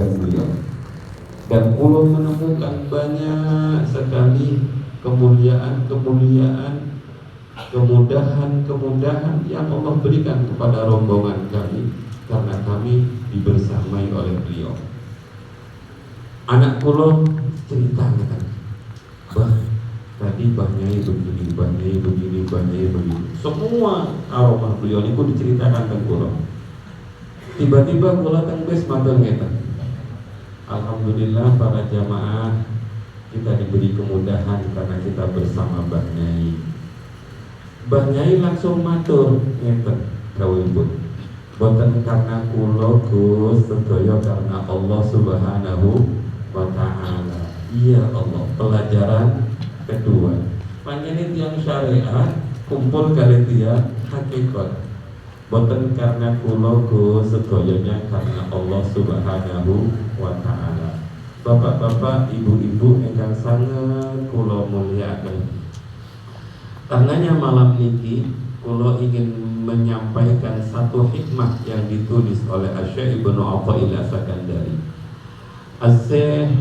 mendoakan beliau. Dan kula menemukan banyak sekali kemuliaan-kemuliaan, kemudahan-kemudahan yang Allah berikan kepada rombongan kami karena kami dibersamai oleh beliau. Anak kula cerita kan, bah tadi bahnyai begini, bahnyai begini, bahnyai begini. Semua aroma beliau niku diceritakan ke kula. Tiba-tiba kula teng bes matur ngeten. Alhamdulillah para jamaah kita diberi kemudahan karena kita bersama Mbah Nyai. Mbah Nyai langsung matur ngeten kawuhipun. Boten karena kula Gus, sedaya karena Allah Subhanahu wa taala. Iya Allah, pelajaran kedua. Panjenengan yang syariat kumpul kali tiyang hakikat. Boten karena kula Gus, sedayanya karena Allah Subhanahu wa taala. Bapak-bapak, ibu-ibu ingkang sangat kula mulyakaken. Karenanya malam niki kula ingin menyampaikan satu hikmah yang ditulis oleh Asy-Syaikh Ibnu Athaillah As-Sakandari. Asy-Syaikh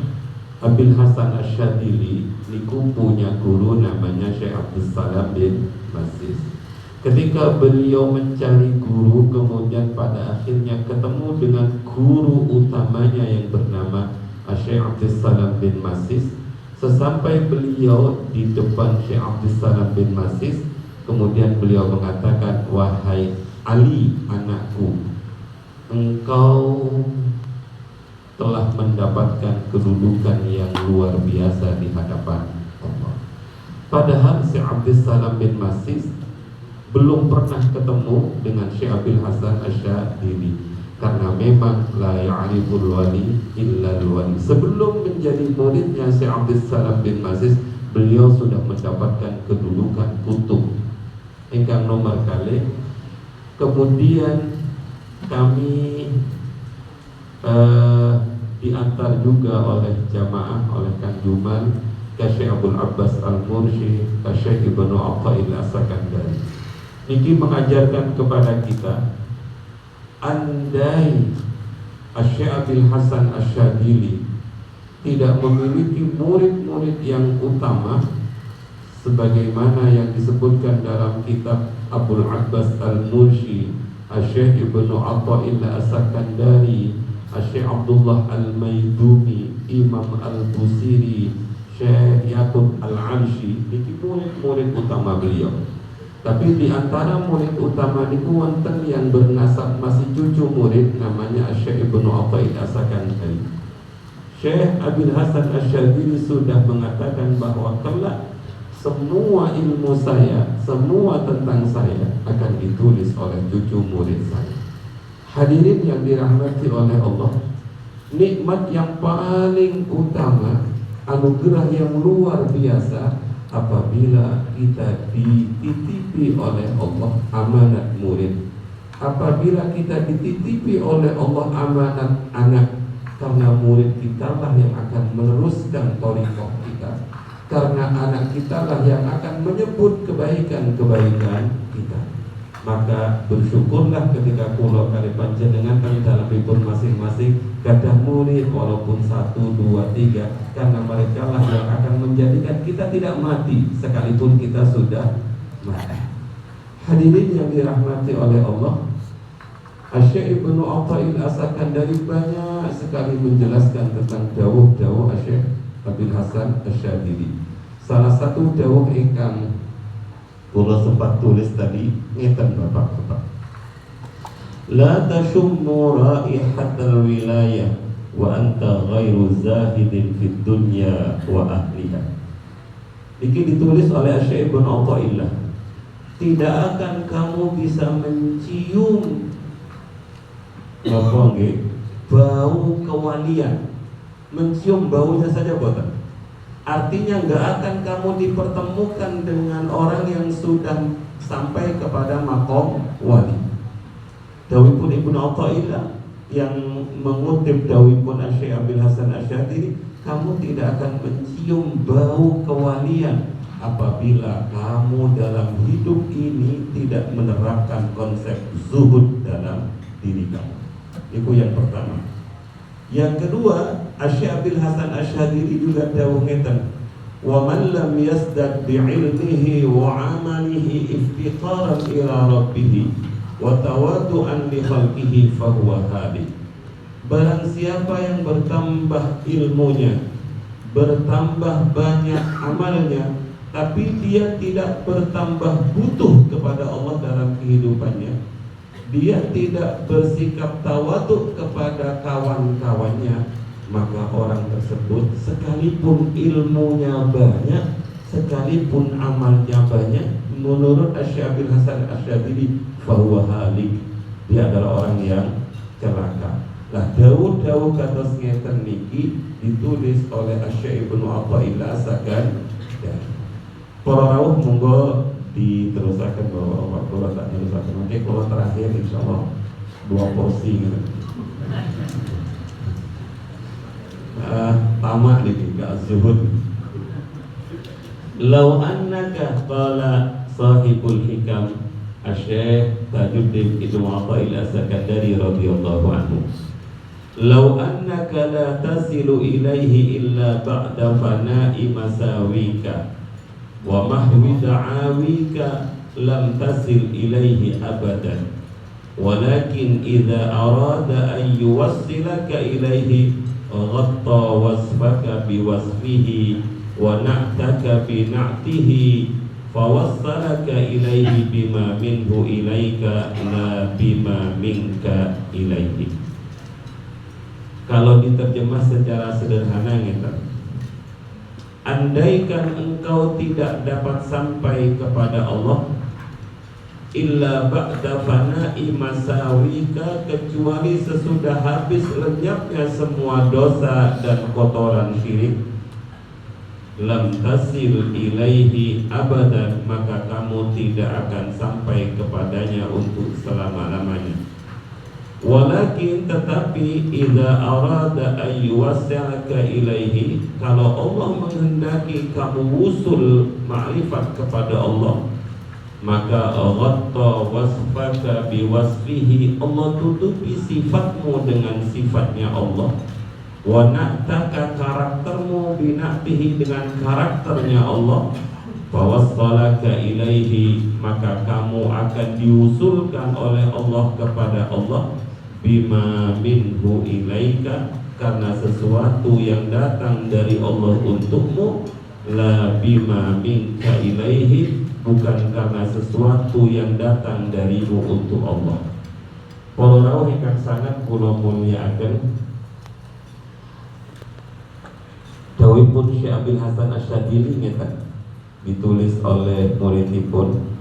Abil Hasan Asy-Syadzili niku punya guru namanya Syekh Abdus Salam bin Masis. Ketika beliau mencari guru, kemudian pada akhirnya ketemu dengan guru utamanya yang bernama Syekh Abdus Salam bin Masis. Sesampai beliau di depan Syekh Abdus Salam bin Masis, kemudian beliau mengatakan, wahai Ali anakku, engkau telah mendapatkan kedudukan yang luar biasa di hadapan Allah. Padahal Syekh Abdus Salam bin Masis belum pernah ketemu dengan Syekh Abil Hasan Asy-Syadzili karena memang la ya'riful wali illa al-wali. Sebelum menjadi muridnya Syekh Abdus Salam bin Masis, beliau sudah mendapatkan kedudukan kutub ingkang nomor kali. Kemudian kami diantar juga oleh jamaah, oleh Kang Juman, ke Syekh Abdul Abbas Al-Mursyid, ke Syekh Ibnu Athaillah As-Sakandari. Niki mengajarkan kepada kita, andai Syekh Abil Hasan Asy-Syadzili tidak memiliki murid-murid yang utama sebagaimana yang disebutkan dalam kitab Abdul Abbas Al-Mursyid, Syekh Ibnu Athaillah As-Sakandari, Syekh Abdullah Al-Maidumi, Imam Al-Busiri, Syekh Yaqub Al-Arshi, niki murid-murid utama beliau. Tapi di antara murid utama niku wonten yang bernasab masih cucu murid namanya Syekh Ibnu Athaillah As-Sakandari. Syekh Abil Hasan Asy-Syadzili sudah mengatakan bahwa kelak semua ilmu saya, semua tentang saya akan ditulis oleh cucu murid saya. Hadirin yang dirahmati oleh Allah, nikmat yang paling utama, anugerah yang luar biasa apabila kita dititipi oleh Allah amanat murid, apabila kita dititipi oleh Allah amanat anak, karena murid kita lah yang akan meneruskan thariqah kita, karena anak kita lah yang akan menyebut kebaikan-kebaikan kita. Maka bersyukurlah ketika kula kali panjenengan dalam hibur masing-masing gadah murid walaupun 1, 2, 3, karena mereka lah yang akan menjadikan kita tidak mati sekalipun kita sudah mati. Hadirin yang dirahmati oleh Allah, Syekh Ibnu Athaillah As-Sakandari banyak sekali menjelaskan tentang dawuh-dawuh Syekh Abil Hasan Asy-Syadzili. Salah satu dawuh ingkang kula sempat tulis tadi ngeten Bapak-bapak. La tashummu raihatal wilayah wa anta ghairu zahidin fid dunya wa ahliha. Ini ditulis oleh Syekh Ibnu Athaillah. Tidak akan kamu bisa mencium bau kewalian, mencium baunya saja boten. Artinya nggak akan kamu dipertemukan dengan orang yang sudah sampai kepada makom wali. Dawipun Ibnu Athaillah yang mengutip dawipun Syekh Abil Hasan Asy-Syadzili, kamu tidak akan mencium bau kewalian apabila kamu dalam hidup ini tidak menerapkan konsep zuhud dalam diri kamu. Itu yang pertama. Yang kedua, Asy-Syaikh Hasan Asy-Syadzili juga dawuh ngeten, wa man lam yazdad bi ilmihi wa amalihi iftiqaran ila rabbih wa tawaddu'an li khalqihi fa huwa halik. Barang siapa yang bertambah ilmunya, bertambah banyak amalnya, tapi dia tidak bertambah butuh kepada Allah dalam kehidupannya, dia tidak bersikap tawaduk kepada kawan-kawannya, maka orang tersebut sekalipun ilmunya banyak, sekalipun amalnya banyak, menurut Asy-Syaikh Hasan Asy-Syadzili fahuwa halik, dia adalah orang yang celaka. Lah dawuh-dawuh kados ngeten niki ditulis oleh Asy-Syaikh Ibnu Athaillah As-Sakandari. Para rawuh monggo diterusaken Bapak kula tak terusaken. Oke, kalau terakhir insyaallah 2 porsi gitu. Tamak niki gak zuhud. Lau annaka qala sahibul hikam Asy-Syaikh Tajuddin Ibnu Athaillah As-Sakandari radhiyallahu anhu. Lau annaka la tasilu ilaihi illa ba'da fana'i masawika wa mahwi da'awika lam tasil ilaihi abadan, walakin idza arada an yuwassilaka ilaihi ghatta wasfaka biwasfihi wa na'taka bi na'tihi fawassalaka ilaihi bima minhu ilaika la bima minka ilaihi. Kalau diterjemah secara sederhana gitu, andaikan engkau tidak dapat sampai kepada Allah illa ba'da fana'i masawika, kecuali sesudah habis lenyapnya semua dosa dan kotoran syirik, lam tasil ilaihi abadan, maka kamu tidak akan sampai kepadanya untuk selama-lamanya. Walakin tetapi idza arada ay yuwassilaka ilaihi, kalau Allah menghendaki kamu wusul ma'rifat kepada Allah, maka ghatta wasfaka biwasfihi, Allah tutupi sifatmu dengan sifatnya Allah, wa na'taka karaktermu bina'tihi dengan karakternya Allah, fawassalaka ilaihi, maka kamu akan diusulkan oleh Allah kepada Allah, bima minhu ilaika, karena sesuatu yang datang dari Allah untukmu, la bima minka ilaihi, bukan karena sesuatu yang datang darimu untuk Allah. Para rawuh ingkang sangat kula mulyakaken, dawuhipun Syekh Hasan Asy-Syadzili ngeten, ditulis oleh muridipun.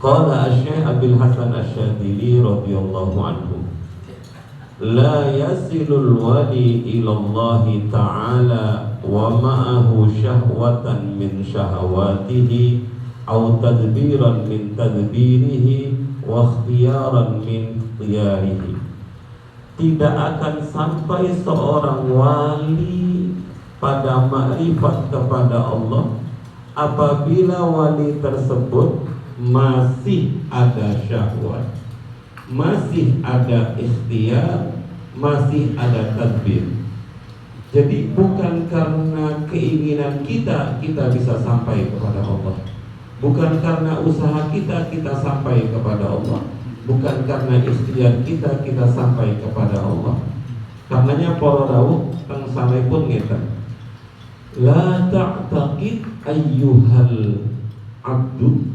Qala Asy-Syaikh Hasan Asy-Syadzili radhiyallahu anhu, la yasilul wali ilallahi ta'ala wa ma'ahu syahwatan min syahawatihi aw tadbiran min tadbirihi wa ikhtiyaran min ikhtiyarihi. Tidak akan sampai seorang wali pada makrifat kepada Allah apabila wali tersebut masih ada syahwat, masih ada ikhtiar, masih ada tadbir. Jadi bukan karena keinginan kita bisa sampai kepada Allah, bukan karena usaha kita sampai kepada Allah, bukan karena ikhtiar kita sampai kepada Allah. Karenanya para rawuh teng salehipun ngeten, la ta'taqid ayyuhal abdu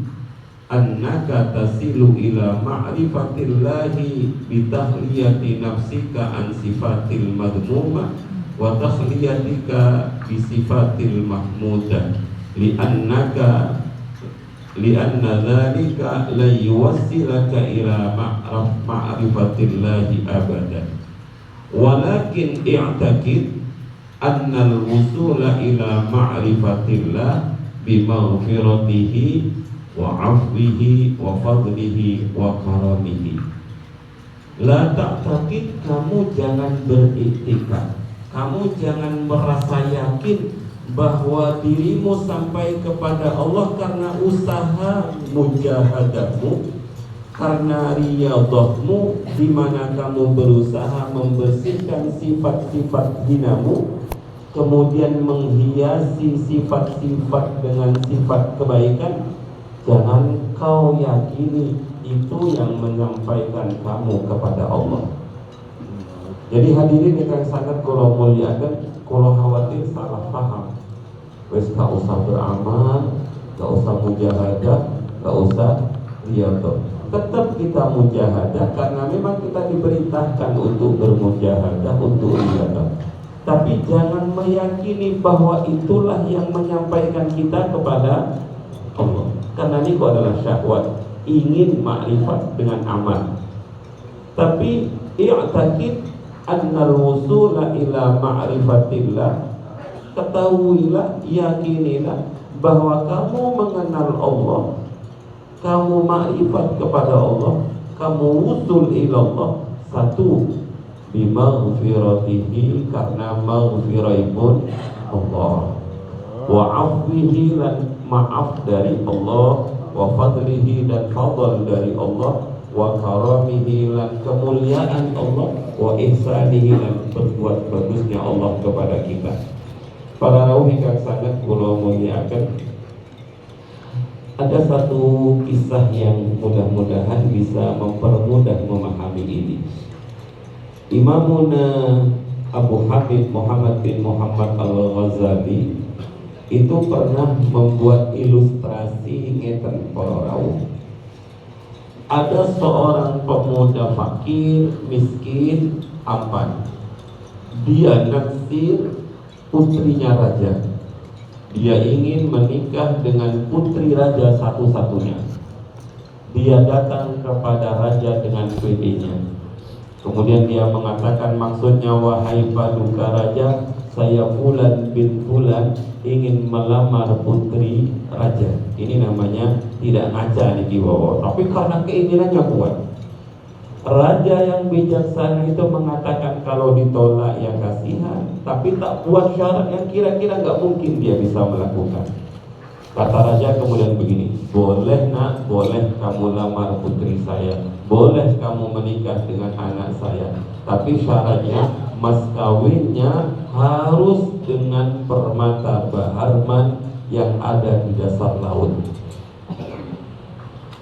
annaka tasilu ila ma'rifatillahi bitahliyati nafsika an sifatil madmumah wa takhliyatika bi sifatil mahmudah, li'anna dzalika la yuwassilaka ila ma'rifatillahi abadan, walakin i'taqid anna al-wusula ila ma'rifatillah bi maghfiratihi wa afwihi wa fadlihi wa karamihi. La ta'taqid, kamu jangan beriktikad, kamu jangan merasa yakin bahwa dirimu sampai kepada Allah karena usaha mujahadamu, karena riyadhahmu, di mana kamu berusaha membersihkan sifat-sifat hinamu, kemudian menghiasi sifat-sifat dengan sifat kebaikan, jangan kau yakini itu yang menyampaikan kamu kepada Allah. Jadi hadirin yang sangat kalau muliakan, kalau khawatir salah paham, wes gak usah beramal, gak usah mujahadah, gak usah riyadhah. Tetap kita mujahadah karena memang kita diperintahkan untuk bermujahadah, untuk riyadhah. Tapi jangan meyakini bahwa itulah yang menyampaikan kita kepada Allah. Karena itu adalah syahwat, ingin makrifat dengan amal. Tapi i'taqid annal wusula ila ma'rifatillah, ketahuilah, yakinilah bahwa kamu mengenal Allah, kamu makrifat kepada Allah, kamu wusul ila Allah, satu bimaghfiratihi, karena maghfirahipun Allah, wa afwihi, dan maaf dari Allah, wa fadlihi, dan fadl dari Allah, wa karamihi, dan kemuliaan Allah, wa ihsanihi, dan berbuat bagusnya Allah kepada kita. Para rawuh ingkang sangat kula muliakan, ada satu kisah yang mudah-mudahan bisa mempermudah memahami ini. Imamuna Abu Habib Muhammad bin Muhammad Al-Ghazali itu pernah membuat ilustrasi ngeten para rawuh. Ada seorang pemuda fakir, miskin, ampan. Dia naksir putrinya raja. Dia ingin menikah dengan putri raja satu-satunya. Dia datang kepada raja dengan PD-nya. Kemudian dia mengatakan, maksudnya, wahai paduka raja, saya Fulan bin Fulan ingin melamar putri raja. Ini namanya tidak ngaca nih Kiwawa, tapi karena keinginannya kuat. Raja yang bijaksana itu mengatakan kalau ditolak ya kasihan, tapi tak buat syarat yang kira-kira nggak mungkin dia bisa melakukan. Kata raja kemudian begini, boleh nak, boleh kamu lamar putri saya, boleh kamu menikah dengan anak saya, tapi syaratnya mas kawinnya harus dengan permata Baharman yang ada di dasar laut.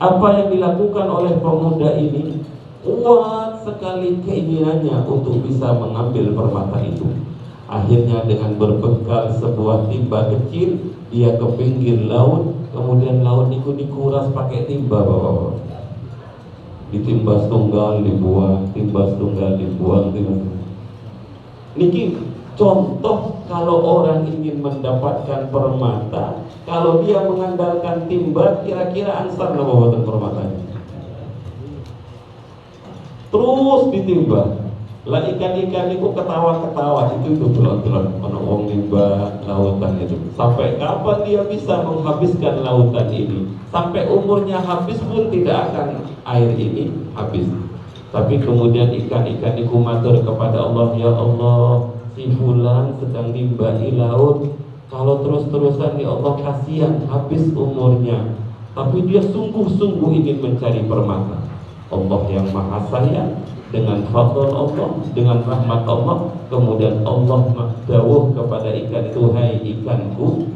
Apa yang dilakukan oleh pemuda ini? Kuat sekali keinginannya untuk bisa mengambil permata itu. Akhirnya dengan berbekal sebuah timba kecil, dia ke pinggir laut, kemudian laut itu dikuras pakai timba, bapak-bapak. Ditimbas tunggal dibuang, timbas tunggal dibuang, niki contoh kalau orang ingin mendapatkan permata, kalau dia mengandalkan timba, kira-kira ansar lah bawa permatanya. Terus ditimba, lah ikan-ikan itu ketawa-ketawa, itu belon-belon wong nimba lautan itu. Sampai kapan dia bisa menghabiskan lautan ini? Sampai umurnya habis pun tidak akan air ini habis. Tapi kemudian ikan-ikan itu matur kepada Allah, ya Allah, si Fulan sedang nimbahi laut, kalau terus-terusan ya Allah kasihan habis umurnya. Tapi dia sungguh-sungguh ingin mencari permata. Allah yang maha sayang, dengan fadl Allah, dengan rahmat Allah, kemudian Allah dawuh kepada ikan itu, hai ikanku,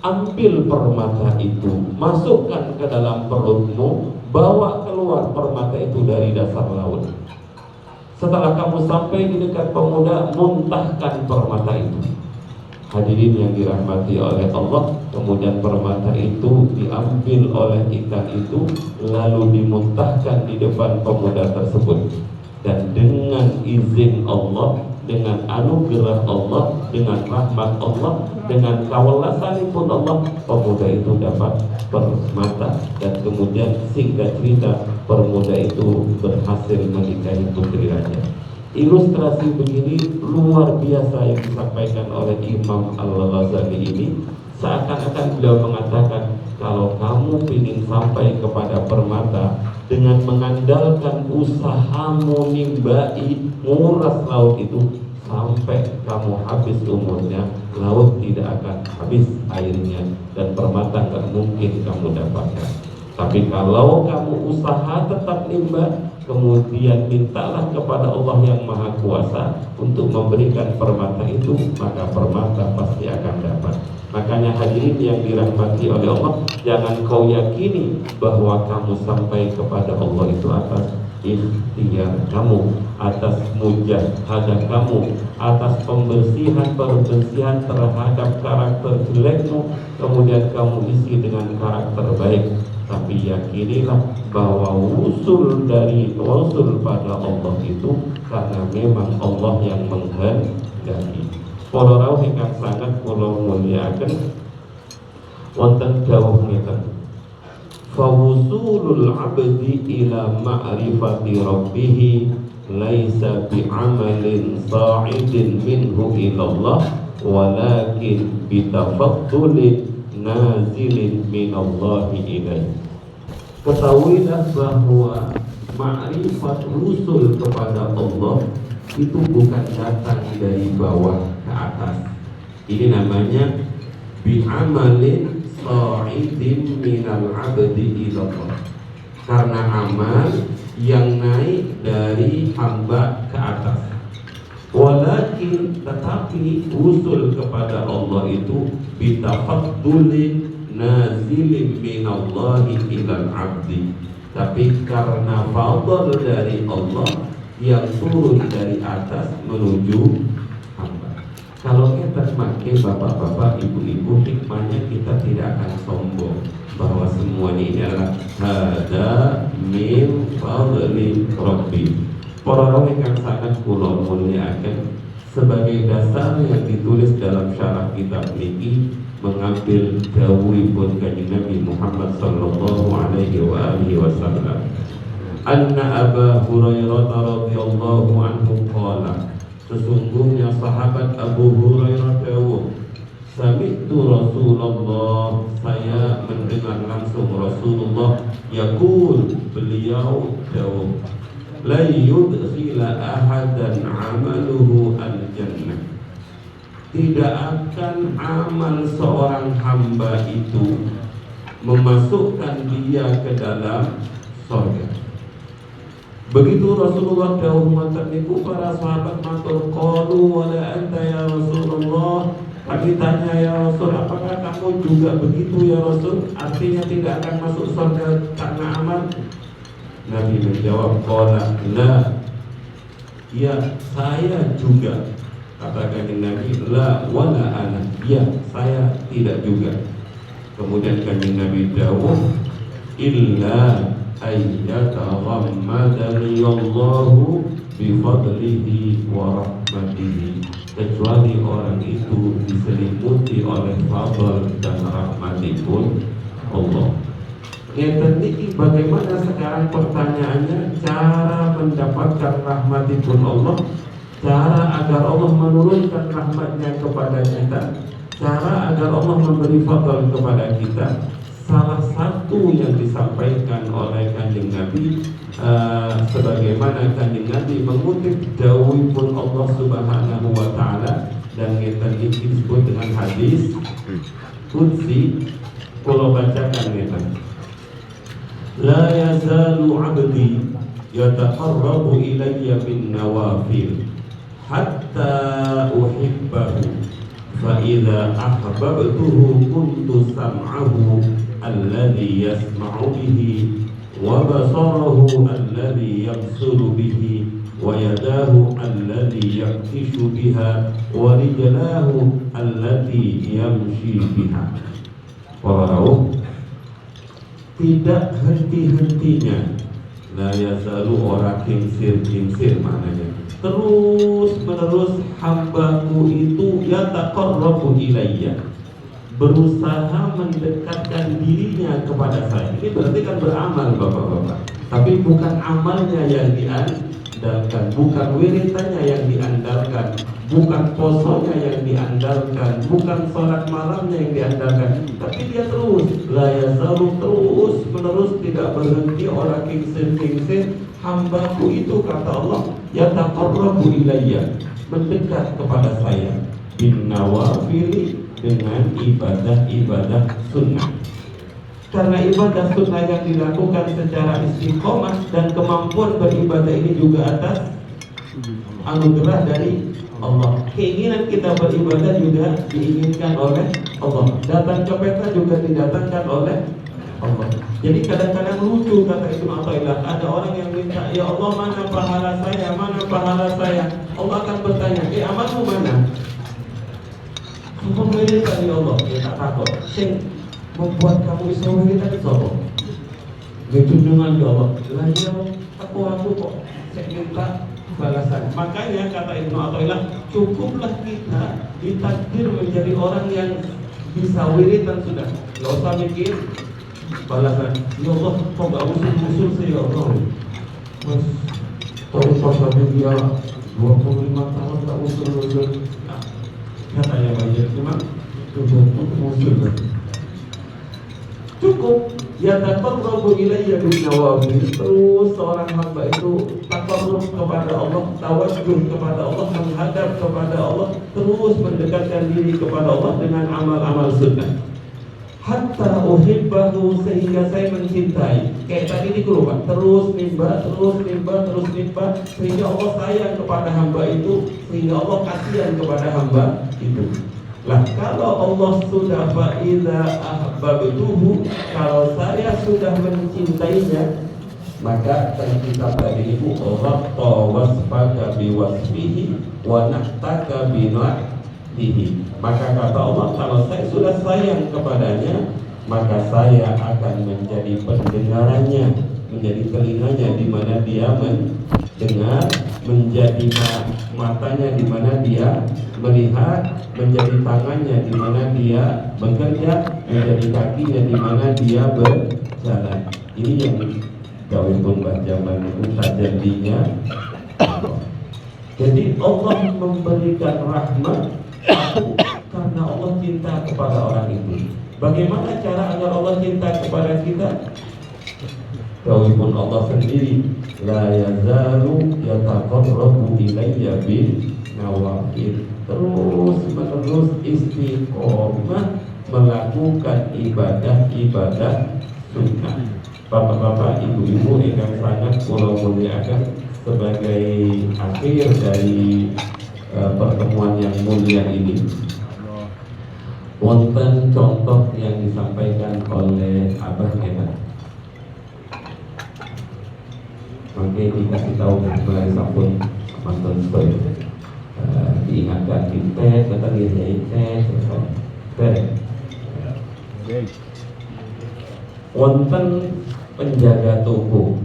ambil permata itu, masukkan ke dalam perutmu, bawa keluar permata itu dari dasar laut. Setelah kamu sampai di dekat pemuda, muntahkan permata itu. Hadirin yang dirahmati oleh Allah, kemudian permata itu diambil oleh ikan itu, lalu dimuntahkan di depan pemuda tersebut. Dan dengan izin Allah, dengan anugerah Allah, dengan rahmat Allah, dengan kawelasan pun Allah, pemuda itu dapat permata. Dan kemudian singkat cerita, pemuda itu berhasil menikahi putri raja. Ilustrasi begini luar biasa yang disampaikan oleh Imam Al-Ghazali ini. Seakan-akan beliau mengatakan, kalau kamu ingin sampai kepada permata dengan mengandalkan usahamu nimbai, nguras laut itu, sampai kamu habis umurnya, laut tidak akan habis airnya, dan permata nggak mungkin kamu dapatkan. Tapi kalau kamu usaha tetap nimba, kemudian mintalah kepada Allah yang Maha Kuasa untuk memberikan permata itu, maka permata pasti akan dapat. Makanya hadirin yang dirahmati oleh Allah, jangan kau yakini bahwa kamu sampai kepada Allah itu atas ikhtiar kamu, atas mujahadah kamu, atas pembersihan terhadap karakter jelekmu, kemudian kamu isi dengan karakter baik. Tapi yakinilah bahwa usul pada Allah itu karena memang Allah yang menghendaki. Para rawuh ingkang sangat kula mulyakaken, wonten dawuh ngeten, fawusulul abdi ila ma'rifati rabbih laisa bi'amalin sa'idin minhu ilallah walakin bitafaddulin nazilin minallahi ilaih. Ketahuilah bahwa ma'rifat rusul kepada Allah itu bukan datang dari bawah ke atas. Ini namanya bi'amalin sa'idin minal abdi ilallah, karena amal yang naik dari hamba ke atas. Walakin tetapi usul kepada Allah itu bitafaddulin nazilin minallahi ilal abdi, tapi karena fadl dari Allah yang turun dari atas menuju hamba. Kalau kita makin bapak-bapak, ibu-ibu, hikmahnya kita tidak akan sombong bahwa semuanya ini adalah hada min fadli rabbi. Para rawuh yang sangat kula mulyakaken, sebagai dasar yang ditulis dalam syarah kitab niki mengambil dawuhipun Kanjeng Nabi Muhammad sallallahu alaihi wasallam. Anna Abu Hurairah radhiyallahu anhu qala, sesungguhnya sahabat Abu Hurairah dawuh, sami'tu Rasulullah, saya mendengar langsung Rasulullah yaqul, beliau dawuh, la yudkhila ahadan amaluhu al-jannah, tidak akan amal seorang hamba itu memasukkan dia ke dalam surga. Begitu Rasulullah dawuh ngoten niku, para sahabat matur, qalu wala anta ya Rasulullah. Kami tanya, ya Rasul, apakah kamu juga begitu ya Rasul? Artinya tidak akan masuk surga karena amal? Nabi menjawab, qala la, ya saya juga. Katakan Nabi, la wala ana, ya saya tidak juga. Kemudian Kanjeng Nabi dawuh, illa ayyataghammadani Allahu bifadlihi wa rahmatihi, kecuali orang itu diselimuti oleh fadl dan rahmatipun Allah. Ngeten niki bagaimana sekarang pertanyaannya, cara mendapatkan rahmatipun Allah, cara agar Allah menurunkan rahmatnya kepada kita, cara agar Allah memberi fadl kepada kita. Salah satu yang disampaikan oleh Kanjeng Nabi, sebagaimana Kanjeng Nabi mengutip dawuhipun Allah Subhanahu wa taala, dan ngeten iki disebut dengan hadis qudsi. Kula bacakan ngeten, la yazalu 'abdi yataqarrabu ilayya bin nawafil hatta uhibbahu, fa idza ahbabtuhu kuntu sam'ahu alladhi yasma'u bihi wa basarahu alladhi yabsuru bihi wa yadahu alladhi yabtishu biha wa rijlahu allati yamshi biha. Walau tidak henti-hentinya, la yazalu, ora kingsir maknanya, terus menerus hambaku itu yataqarrabu ilayya, berusaha mendekatkan dirinya kepada saya. Ini berarti kan beramal bapak-bapak, tapi bukan amalnya yang diandalkan, bukan wiridannya yang diandalkan, bukan posonya yang diandalkan, bukan sholat malamnya yang diandalkan, tapi dia terus la yazalu, terus menerus tidak berhenti, orang kingsir hambaku itu, kata Allah, yataqarrabu ilayya, mendekat kepada saya, bin nawafili, dengan ibadah-ibadah sunnah. Karena ibadah sunnah yang dilakukan secara istiqomah dan kemampuan beribadah ini juga atas anugerah dari Allah. Keinginan kita beribadah juga diinginkan oleh Allah. Datang ke peta juga didatangkan oleh Allah. Jadi kadang-kadang lucu kata Ibnu Athaillah, ada orang yang minta, ya Allah mana pahala saya, mana pahala saya. Allah akan bertanya, amalmu mana? Kamu milih tadi Allah, ya tak takut. Sing membuat kamu bisa milih tadi Allah. Junjungan ya Allah. Lah ya aku kok saya minta balasan. Makanya kata Ibnu Athaillah, cukuplah kita ditakdir menjadi orang yang bisa wiridan sudah. Gak usah mikir balasan. Ya Allah, kok gak usul-usul sih ya Allah. Mas, tahu pasal dia 25 tahun gak usul-usul. Nah, katanya banyak, cuma sudah usul. Cukup ya taqarrabu ilayya bin nawafil. Terus seorang hamba itu taqarrub kepada Allah, tawajjuh kepada Allah, menghadap kepada Allah, terus mendekatkan diri kepada Allah dengan amal-amal sunnah. Hatta uhibbahu, sehingga saya mencintai. Kayak tadi di keluar, terus nimba, sehingga Allah sayang kepada hamba itu, sehingga Allah kasihan kepada hamba itu. Lah kalau Allah sudah fa'idha ahbabtuhu, kalau saya sudah mencintainya, maka kitab tadi itu rabta wasfaka biwasfihi wa nahtaka bina'tihi. Maka kata Allah, kalau saya sudah sayang kepadanya, maka saya akan menjadi pendengarannya, menjadi telinganya di mana dia mendengar, menjadi matanya di mana dia melihat, menjadi tangannya di mana dia bekerja, menjadi kakinya di mana dia berjalan. Ini yang kawin pembah zaman mutajadinya. Jadi Allah memberikan rahmat karena Allah cinta kepada orang itu. Bagaimana cara agar Allah cinta kepada kita? Kawin pun Allah sendiri, la yazalu yataqarrabu ilayya bin nawafil. Terus menerus istiqomah melakukan ibadah-ibadah sunnah. Bapak-bapak, ibu-ibu yang sangat kula muliakan, sebagai akhir dari pertemuan yang mulia ini, wonten contoh yang disampaikan oleh Abah Enak. Mungkin dikasih tahu mulai sampun mantan story. Diingatkan kita wonten penjaga toko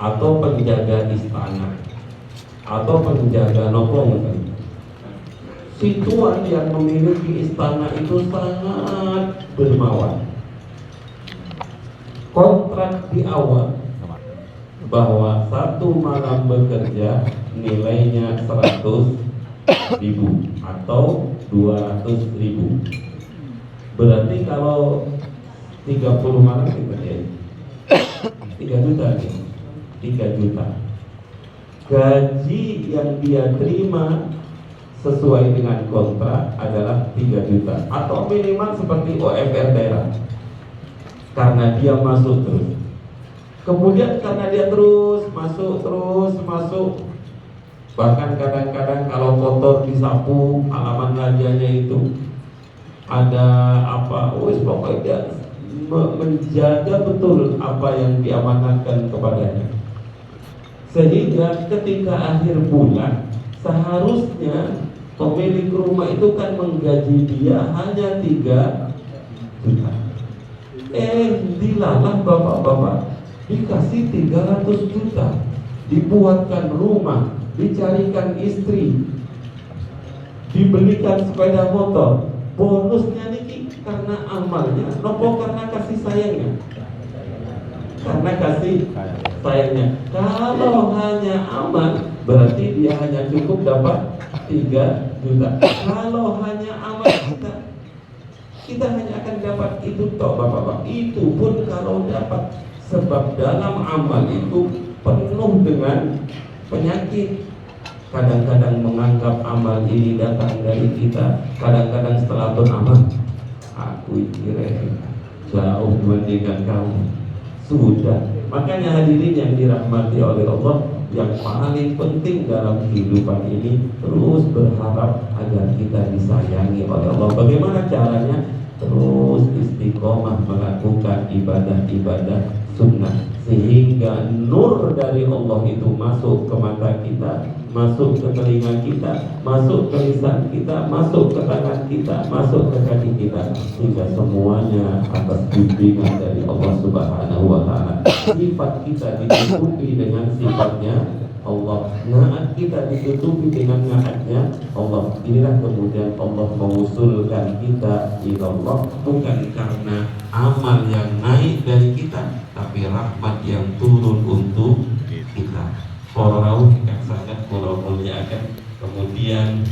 atau penjaga istana atau penjaga nopo, si tuan yang memiliki istana itu sangat dermawan. Kontrak di awal bahwa satu malam bekerja nilainya 100.000 atau 200.000. Berarti kalau 30 malam ya 3 juta nih, 3 juta. Gaji yang dia terima sesuai dengan kontrak adalah 3 juta atau minimal seperti OMR daerah, karena dia masuk terus. Kemudian karena dia terus masuk, bahkan kadang-kadang kalau kotor disapu halaman rajanya itu ada apa, pokoknya dia menjaga betul apa yang diamanatkan kepadanya. Sehingga ketika akhir bulan seharusnya pemilik rumah itu kan menggaji dia hanya 3 juta. Dilalah bapak-bapak dikasih 300 juta, dibuatkan rumah, dicarikan istri, dibelikan sepeda motor. Bonusnya niki karena amalnya, nopo karena kasih sayangnya. Karena kasih sayangnya. Kalau hanya amal, berarti dia hanya cukup dapat 3 juta. Kalau hanya amal kita hanya akan dapat itu toh bapak-bapak. Itu pun kalau dapat, sebab dalam amal itu penuh dengan penyakit. Kadang-kadang menganggap amal ini datang dari kita. Kadang-kadang setelah beramal, aku kira jauh dibandingkan kamu. Sudah. Makanya hadirin yang dirahmati oleh Allah, yang paling penting dalam kehidupan ini terus berharap agar kita disayangi oleh Allah. Bagaimana caranya? Terus istiqomah melakukan ibadah-ibadah sunnah, sehingga nur dari Allah itu masuk ke mata kita, masuk ke telinga kita, masuk ke lisan kita, masuk ke tangan kita, masuk ke kaki kita, sehingga semuanya atas bimbingan dari Allah Subhanahu wa Ta'ala. Sifat kita ditutupi dengan sifatnya Allah, naat kita ditutupi dengan naatnya Allah. Inilah kemudian Allah mengusulkan kita ila Allah, bukan karena amal yang naik dari kita, tapi rahmat yang turun untuk kita. Para rawuh yang sangat kula muliakan, kemudian